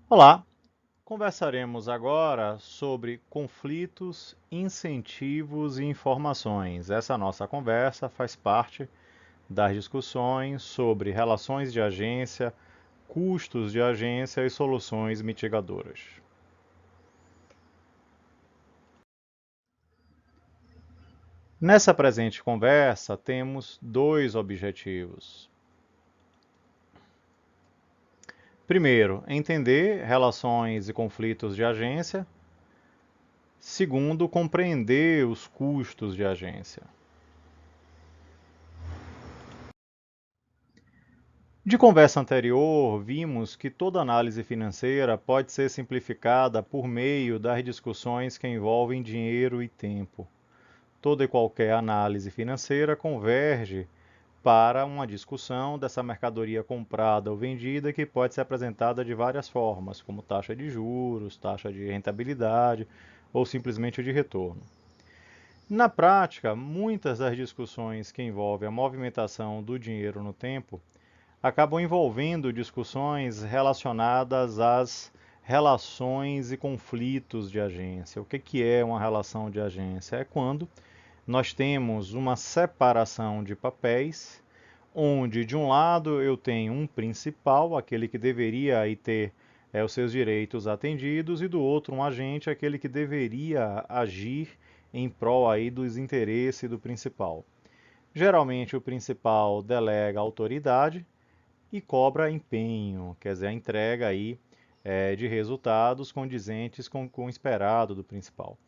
Olá, conversaremos agora sobre conflitos, incentivos e informações. Essa nossa conversa faz parte das discussões sobre relações de agência, custos de agência e soluções mitigadoras. Nessa presente conversa, temos dois objetivos. Primeiro, entender relações e conflitos de agência. Segundo, compreender os custos de agência. De conversa anterior, vimos que toda análise financeira pode ser simplificada por meio das discussões que envolvem dinheiro e tempo. Toda e qualquer análise financeira converge para uma discussão dessa mercadoria comprada ou vendida que pode ser apresentada de várias formas, como taxa de juros, taxa de rentabilidade ou simplesmente de retorno. Na prática, muitas das discussões que envolvem a movimentação do dinheiro no tempo acabam envolvendo discussões relacionadas às relações e conflitos de agência. O que é uma relação de agência? É quando nós temos uma separação de papéis, onde de um lado eu tenho um principal, aquele que deveria aí ter os seus direitos atendidos, e do outro um agente, aquele que deveria agir em prol aí dos interesses do principal. Geralmente o principal delega autoridade e cobra empenho, quer dizer, a entrega aí de resultados condizentes com o esperado do principal.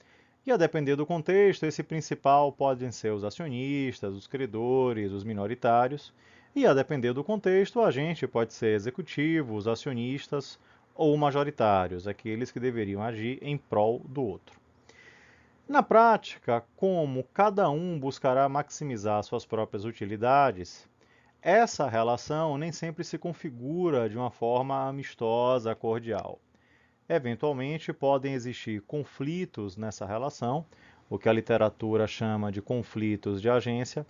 E a depender do contexto, esse principal podem ser os acionistas, os credores, os minoritários, e a depender do contexto, o agente pode ser executivo, os acionistas ou majoritários, aqueles que deveriam agir em prol do outro. Na prática, como cada um buscará maximizar suas próprias utilidades, essa relação nem sempre se configura de uma forma amistosa, cordial. Eventualmente, podem existir conflitos nessa relação, o que a literatura chama de conflitos de agência,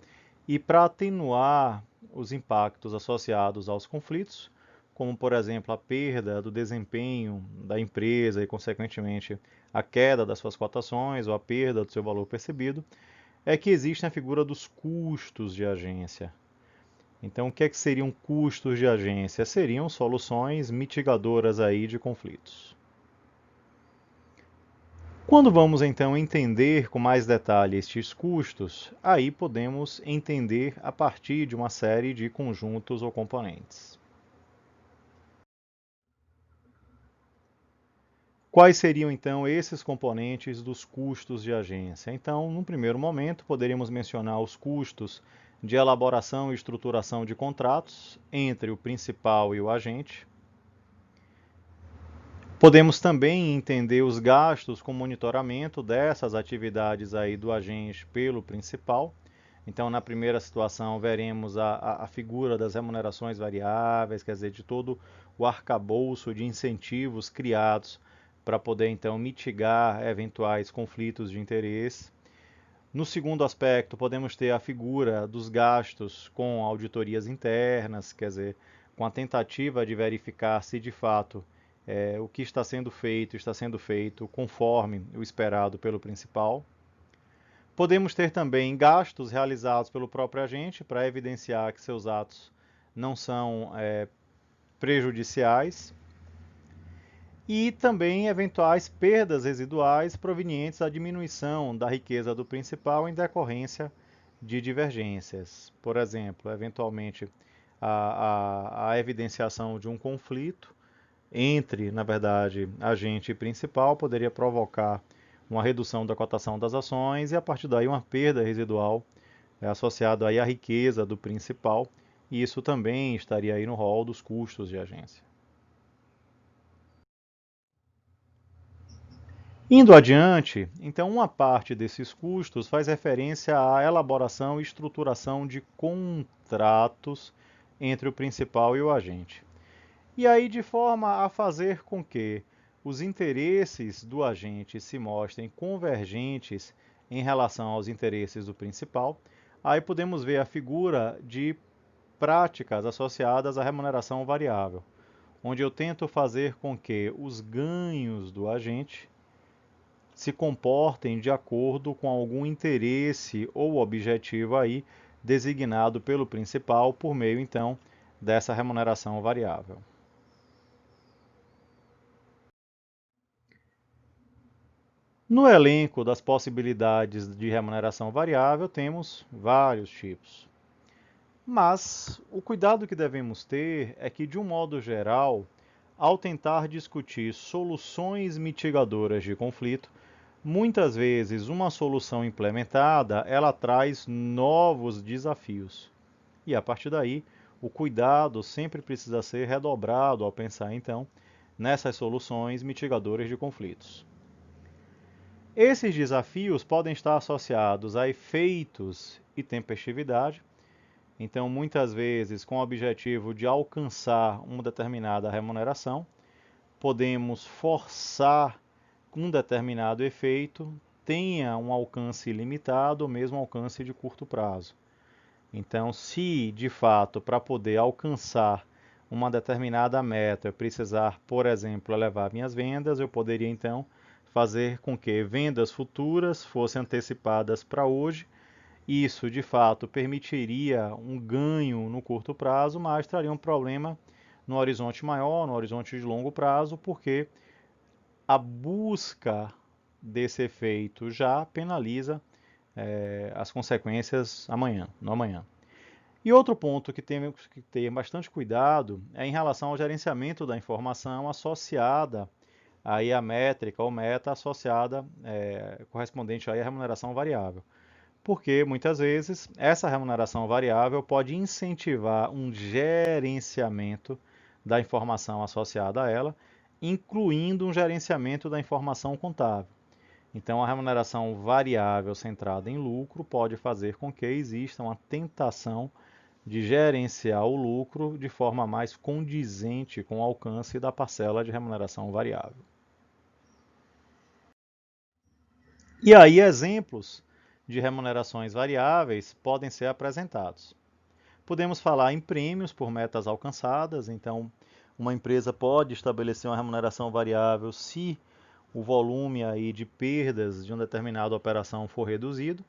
e para atenuar os impactos associados aos conflitos, como por exemplo a perda do desempenho da empresa e, consequentemente, a queda das suas cotações ou a perda do seu valor percebido, é que existe a figura dos custos de agência. Então, o que seriam custos de agência? Seriam soluções mitigadoras aí de conflitos. Quando vamos então entender com mais detalhe estes custos, aí podemos entender a partir de uma série de conjuntos ou componentes. Quais seriam então esses componentes dos custos de agência? Então, num primeiro momento, poderíamos mencionar os custos de elaboração e estruturação de contratos entre o principal e o agente. Podemos também entender os gastos com monitoramento dessas atividades aí do agente pelo principal. Então, na primeira situação, veremos a figura das remunerações variáveis, quer dizer, de todo o arcabouço de incentivos criados para poder, então, mitigar eventuais conflitos de interesse. No segundo aspecto, podemos ter a figura dos gastos com auditorias internas, quer dizer, com a tentativa de verificar se de fato o que está sendo feito conforme o esperado pelo principal. Podemos ter também gastos realizados pelo próprio agente para evidenciar que seus atos não são prejudiciais e também eventuais perdas residuais provenientes da diminuição da riqueza do principal em decorrência de divergências. Por exemplo, eventualmente a evidenciação de um conflito entre, na verdade, agente e principal poderia provocar uma redução da cotação das ações e, a partir daí, uma perda residual associada aí à riqueza do principal, e isso também estaria aí no rol dos custos de agência. Indo adiante, então uma parte desses custos faz referência à elaboração e estruturação de contratos entre o principal e o agente. E aí, de forma a fazer com que os interesses do agente se mostrem convergentes em relação aos interesses do principal, aí podemos ver a figura de práticas associadas à remuneração variável, onde eu tento fazer com que os ganhos do agente se comportem de acordo com algum interesse ou objetivo aí designado pelo principal por meio então dessa remuneração variável. No elenco das possibilidades de remuneração variável temos vários tipos. Mas o cuidado que devemos ter é que, de um modo geral, ao tentar discutir soluções mitigadoras de conflito, muitas vezes uma solução implementada, ela traz novos desafios. E a partir daí, o cuidado sempre precisa ser redobrado ao pensar então nessas soluções mitigadoras de conflitos. Esses desafios podem estar associados a efeitos e tempestividade. Então, muitas vezes, com o objetivo de alcançar uma determinada remuneração, podemos forçar que um determinado efeito tenha um alcance limitado ou mesmo alcance de curto prazo. Então, se de fato, para poder alcançar uma determinada meta, eu precisar, por exemplo, elevar minhas vendas, eu poderia então fazer com que vendas futuras fossem antecipadas para hoje. Isso, de fato, permitiria um ganho no curto prazo, mas traria um problema no horizonte maior, no horizonte de longo prazo, porque a busca desse efeito já penaliza as consequências no amanhã. E outro ponto que temos que ter bastante cuidado é em relação ao gerenciamento da informação associada aí à métrica ou meta associada correspondente aí à remuneração variável. Porque muitas vezes essa remuneração variável pode incentivar um gerenciamento da informação associada a ela, incluindo um gerenciamento da informação contábil. Então, a remuneração variável centrada em lucro pode fazer com que exista uma tentação de gerenciar o lucro de forma mais condizente com o alcance da parcela de remuneração variável. E aí, exemplos de remunerações variáveis podem ser apresentados. Podemos falar em prêmios por metas alcançadas, então, uma empresa pode estabelecer uma remuneração variável se o volume aí de perdas de uma determinada operação for reduzido.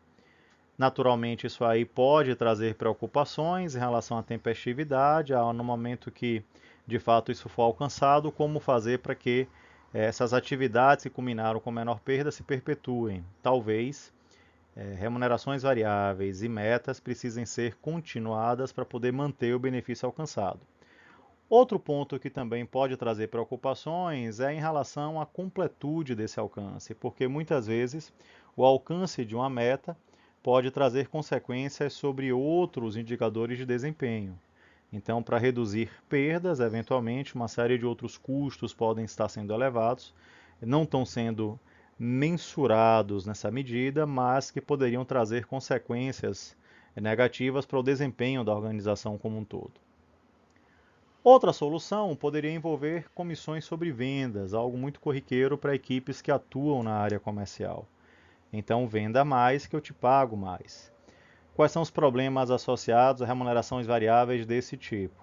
Naturalmente, isso aí pode trazer preocupações em relação à tempestividade, no momento que de fato isso for alcançado, como fazer para que essas atividades que culminaram com menor perda se perpetuem. Talvez remunerações variáveis e metas precisem ser continuadas para poder manter o benefício alcançado. Outro ponto que também pode trazer preocupações é em relação à completude desse alcance, porque muitas vezes o alcance de uma meta pode trazer consequências sobre outros indicadores de desempenho. Então, para reduzir perdas, eventualmente, uma série de outros custos podem estar sendo elevados, não estão sendo mensurados nessa medida, mas que poderiam trazer consequências negativas para o desempenho da organização como um todo. Outra solução poderia envolver comissões sobre vendas, algo muito corriqueiro para equipes que atuam na área comercial. Então, venda mais que eu te pago mais. Quais são os problemas associados a remunerações variáveis desse tipo?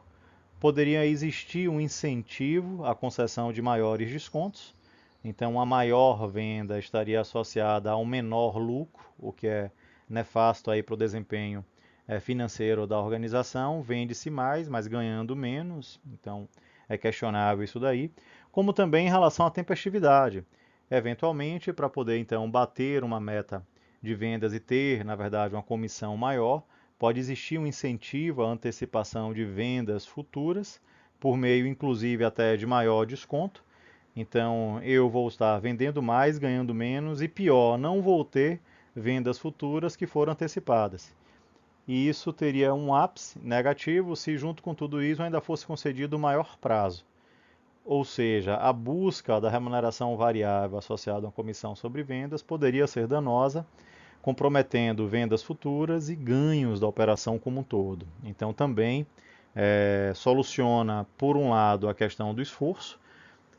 Poderia existir um incentivo à concessão de maiores descontos. Então, uma maior venda estaria associada a um menor lucro, o que é nefasto aí para o desempenho financeiro da organização. Vende-se mais, mas ganhando menos. Então, é questionável isso daí. Como também em relação à tempestividade. Eventualmente, para poder então bater uma meta de vendas e ter, na verdade, uma comissão maior, pode existir um incentivo à antecipação de vendas futuras, por meio inclusive até de maior desconto. Então, eu vou estar vendendo mais, ganhando menos e pior, não vou ter vendas futuras que foram antecipadas. E isso teria um ápice negativo se, junto com tudo isso, ainda fosse concedido maior prazo. Ou seja, a busca da remuneração variável associada a uma comissão sobre vendas poderia ser danosa, comprometendo vendas futuras e ganhos da operação como um todo. Então, também soluciona, por um lado, a questão do esforço,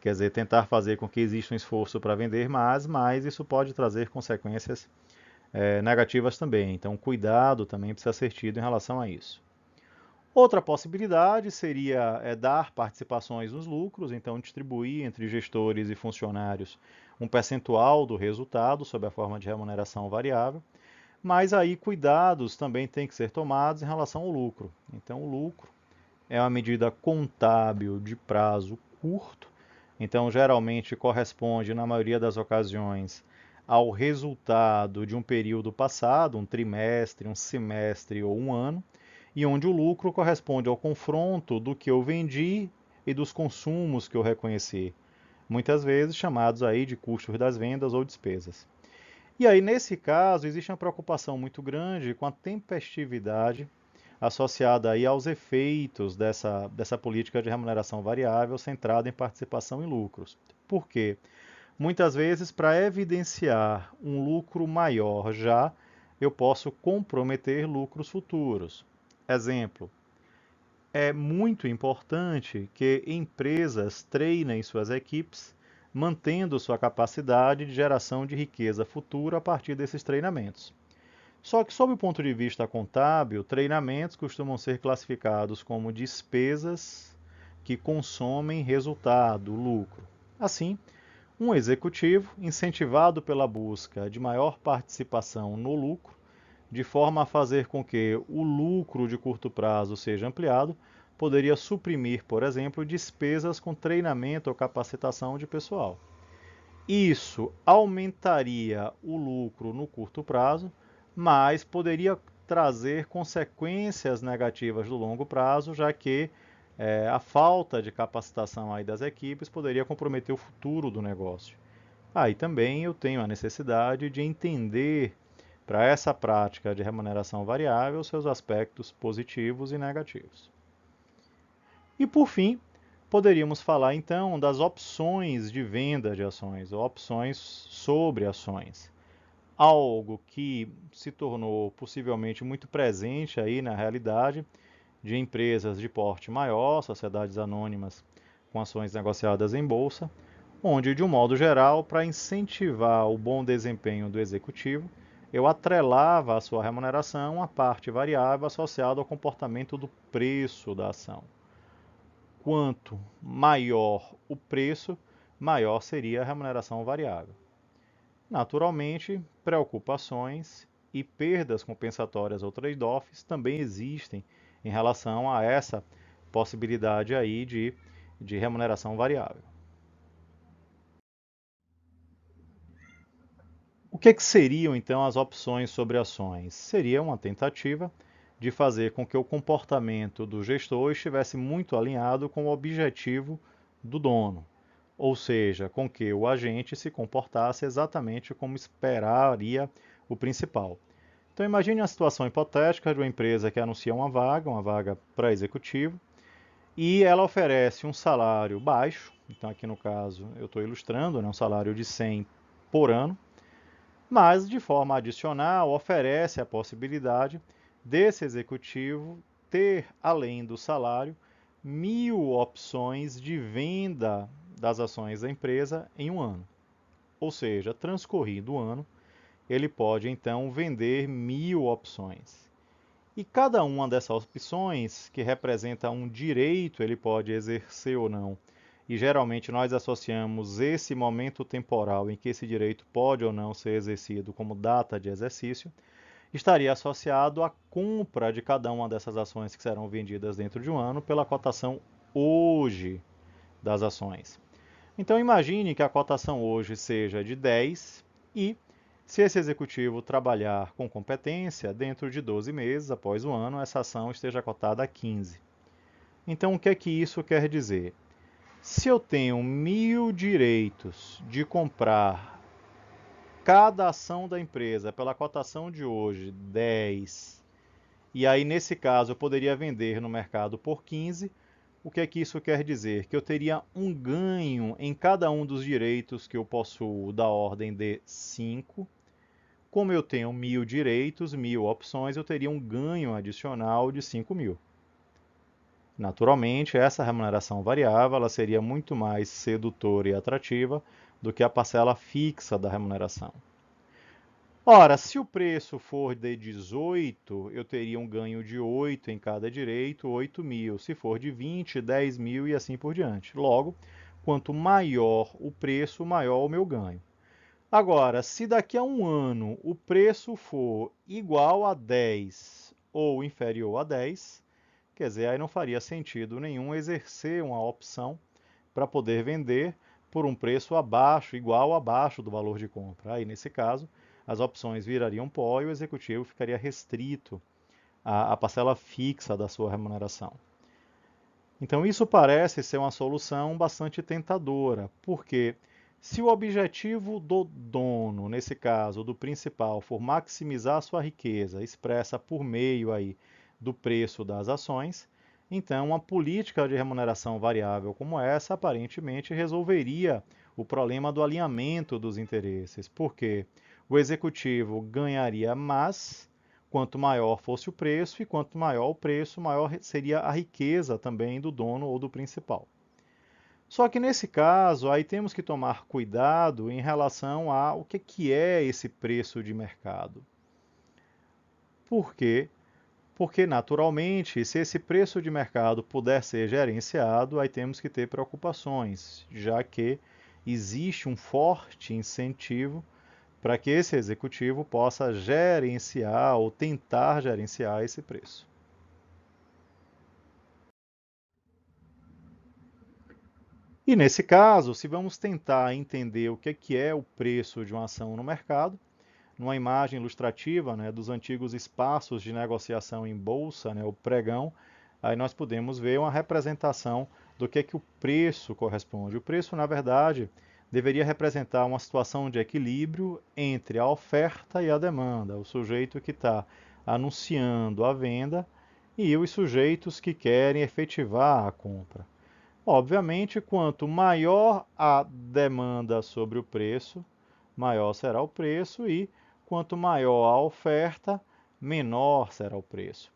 quer dizer, tentar fazer com que exista um esforço para vender mais, mas isso pode trazer consequências negativas também. Então, cuidado também precisa ser tido em relação a isso. Outra possibilidade seria dar participações nos lucros, então distribuir entre gestores e funcionários um percentual do resultado sob a forma de remuneração variável, mas aí cuidados também têm que ser tomados em relação ao lucro. Então, o lucro é uma medida contábil de prazo curto, então geralmente corresponde, na maioria das ocasiões, ao resultado de um período passado, um trimestre, um semestre ou um ano, e onde o lucro corresponde ao confronto do que eu vendi e dos consumos que eu reconheci, muitas vezes chamados aí de custos das vendas ou despesas. E aí, nesse caso, existe uma preocupação muito grande com a tempestividade associada aí aos efeitos dessa política de remuneração variável centrada em participação em lucros. Por quê? Muitas vezes, para evidenciar um lucro maior já, eu posso comprometer lucros futuros. Exemplo, é muito importante que empresas treinem suas equipes, mantendo sua capacidade de geração de riqueza futura a partir desses treinamentos. Só que, sob o ponto de vista contábil, treinamentos costumam ser classificados como despesas que consomem resultado, lucro. Assim, um executivo, incentivado pela busca de maior participação no lucro, de forma a fazer com que o lucro de curto prazo seja ampliado, poderia suprimir, por exemplo, despesas com treinamento ou capacitação de pessoal. Isso aumentaria o lucro no curto prazo, mas poderia trazer consequências negativas no longo prazo, já que a falta de capacitação aí das equipes poderia comprometer o futuro do negócio. Aí também eu tenho a necessidade de entender para essa prática de remuneração variável seus aspectos positivos e negativos. E por fim, poderíamos falar então das opções de venda de ações, ou opções sobre ações. Algo que se tornou possivelmente muito presente aí na realidade de empresas de porte maior, sociedades anônimas com ações negociadas em bolsa, onde, de um modo geral, para incentivar o bom desempenho do executivo, eu atrelava a sua remuneração a parte variável associada ao comportamento do preço da ação. Quanto maior o preço, maior seria a remuneração variável. Naturalmente, preocupações e perdas compensatórias ou trade-offs também existem em relação a essa possibilidade aí de remuneração variável. O que seriam então as opções sobre ações? Seria uma tentativa de fazer com que o comportamento do gestor estivesse muito alinhado com o objetivo do dono, ou seja, com que o agente se comportasse exatamente como esperaria o principal. Então imagine a situação hipotética de uma empresa que anuncia uma vaga para executivo, e ela oferece um salário baixo, então aqui no caso eu estou ilustrando, um salário de 100 por ano, mas de forma adicional oferece a possibilidade desse executivo ter, além do salário, 1.000 opções de venda das ações da empresa em um ano. Ou seja, transcorrido o ano, ele pode então vender 1.000 opções. E cada uma dessas opções, que representa um direito, ele pode exercer ou não. E geralmente nós associamos esse momento temporal em que esse direito pode ou não ser exercido como data de exercício, estaria associado à compra de cada uma dessas ações que serão vendidas dentro de um ano pela cotação hoje das ações. Então imagine que a cotação hoje seja de 10 e, se esse executivo trabalhar com competência, dentro de 12 meses após o ano, essa ação esteja cotada a 15. Então o que é que isso quer dizer? Se eu tenho 1.000 direitos de comprar cada ação da empresa pela cotação de hoje, 10, e aí nesse caso eu poderia vender no mercado por 15, o que é que isso quer dizer? Que eu teria um ganho em cada um dos direitos que eu possuo da ordem de 5. Como eu tenho 1.000 direitos, 1.000 opções, eu teria um ganho adicional de 5.000. Naturalmente, essa remuneração variável ela seria muito mais sedutora e atrativa do que a parcela fixa da remuneração. Ora, se o preço for de 18, eu teria um ganho de 8 em cada direito, 8.000. Se for de 20, 10.000 e assim por diante. Logo, quanto maior o preço, maior o meu ganho. Agora, se daqui a um ano o preço for igual a 10 ou inferior a 10, quer dizer, aí não faria sentido nenhum exercer uma opção para poder vender por um preço abaixo, igual ou abaixo do valor de compra. Aí, nesse caso, as opções virariam pó e o executivo ficaria restrito à parcela fixa da sua remuneração. Então, isso parece ser uma solução bastante tentadora, porque se o objetivo do dono, nesse caso do principal, for maximizar sua riqueza, expressa por meio aí do preço das ações, então uma política de remuneração variável como essa aparentemente resolveria o problema do alinhamento dos interesses, porque o executivo ganharia mais quanto maior fosse o preço, e quanto maior o preço, maior seria a riqueza também do dono ou do principal. Só que nesse caso, aí temos que tomar cuidado em relação a o que é esse preço de mercado. Por quê? Porque, naturalmente, se esse preço de mercado puder ser gerenciado, aí temos que ter preocupações, já que existe um forte incentivo para que esse executivo possa gerenciar ou tentar gerenciar esse preço. E nesse caso, se vamos tentar entender o que é o preço de uma ação no mercado, numa imagem ilustrativa, né, dos antigos espaços de negociação em bolsa, né, o pregão, aí nós podemos ver uma representação do que o preço corresponde. O preço, na verdade, deveria representar uma situação de equilíbrio entre a oferta e a demanda, o sujeito que está anunciando a venda e os sujeitos que querem efetivar a compra. Obviamente, quanto maior a demanda sobre o preço, maior será o preço, e quanto maior a oferta, menor será o preço.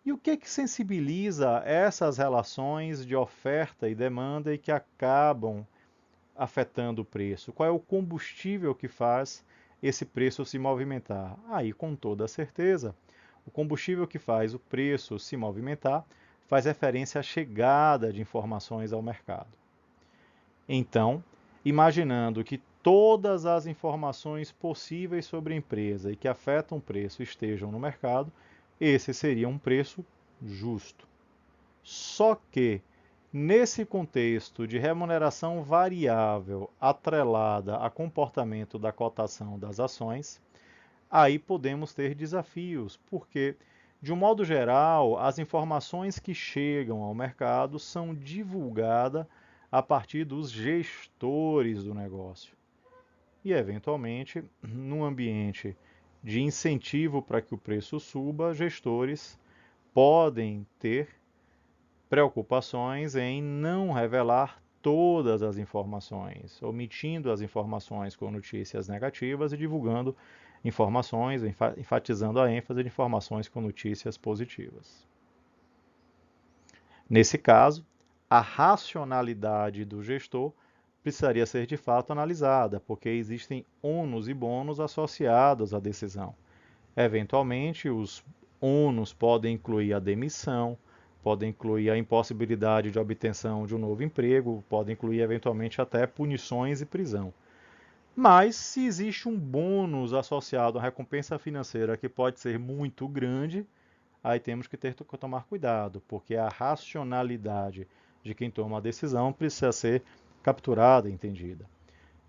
E o que sensibiliza essas relações de oferta e demanda e que acabam afetando o preço? Qual é o combustível que faz esse preço se movimentar? Aí, com toda certeza, o combustível que faz o preço se movimentar faz referência à chegada de informações ao mercado. Então, imaginando que todas as informações possíveis sobre a empresa e que afetam o preço estejam no mercado, esse seria um preço justo. Só que, nesse contexto de remuneração variável atrelada a comportamento da cotação das ações, aí podemos ter desafios, porque, de um modo geral, as informações que chegam ao mercado são divulgadas a partir dos gestores do negócio. E, eventualmente, num ambiente de incentivo para que o preço suba, gestores podem ter preocupações em não revelar todas as informações, omitindo as informações com notícias negativas e divulgando informações, enfatizando a ênfase de informações com notícias positivas. Nesse caso, a racionalidade do gestor precisaria ser de fato analisada, porque existem ônus e bônus associados à decisão. Eventualmente, os ônus podem incluir a demissão, podem incluir a impossibilidade de obtenção de um novo emprego, podem incluir eventualmente até punições e prisão. Mas se existe um bônus associado à recompensa financeira que pode ser muito grande, aí temos que tomar cuidado, porque a racionalidade de quem toma a decisão precisa ser capturada e entendida.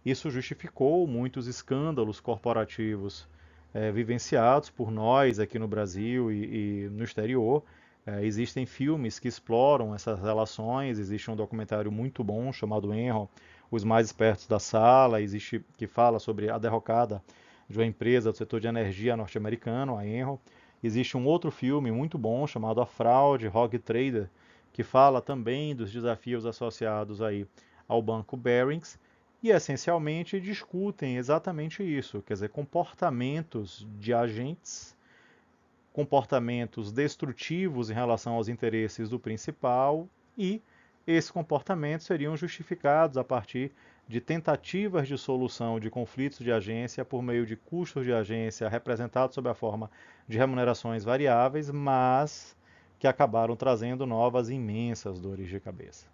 Isso justificou muitos escândalos corporativos vivenciados por nós aqui no Brasil e no exterior. Existem filmes que exploram essas relações, existe um documentário muito bom chamado Enron, Os Mais Espertos da Sala, existe que fala sobre a derrocada de uma empresa do setor de energia norte-americano, a Enron. Existe um outro filme muito bom chamado A Fraude, Rogue Trader, que fala também dos desafios associados aí ao banco Barings e essencialmente discutem exatamente isso, quer dizer, comportamentos de agentes, comportamentos destrutivos em relação aos interesses do principal e esses comportamentos seriam justificados a partir de tentativas de solução de conflitos de agência por meio de custos de agência representados sob a forma de remunerações variáveis, mas que acabaram trazendo novas imensas dores de cabeça.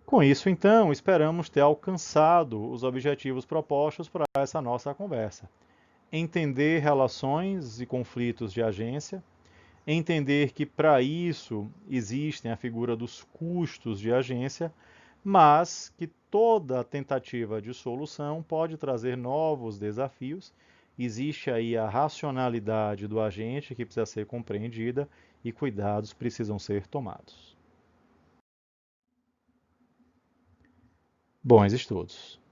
Com isso, então, esperamos ter alcançado os objetivos propostos para essa nossa conversa. Entender relações e conflitos de agência, entender que para isso existem a figura dos custos de agência, mas que toda tentativa de solução pode trazer novos desafios. Existe aí a racionalidade do agente que precisa ser compreendida e cuidados precisam ser tomados. Bons estudos!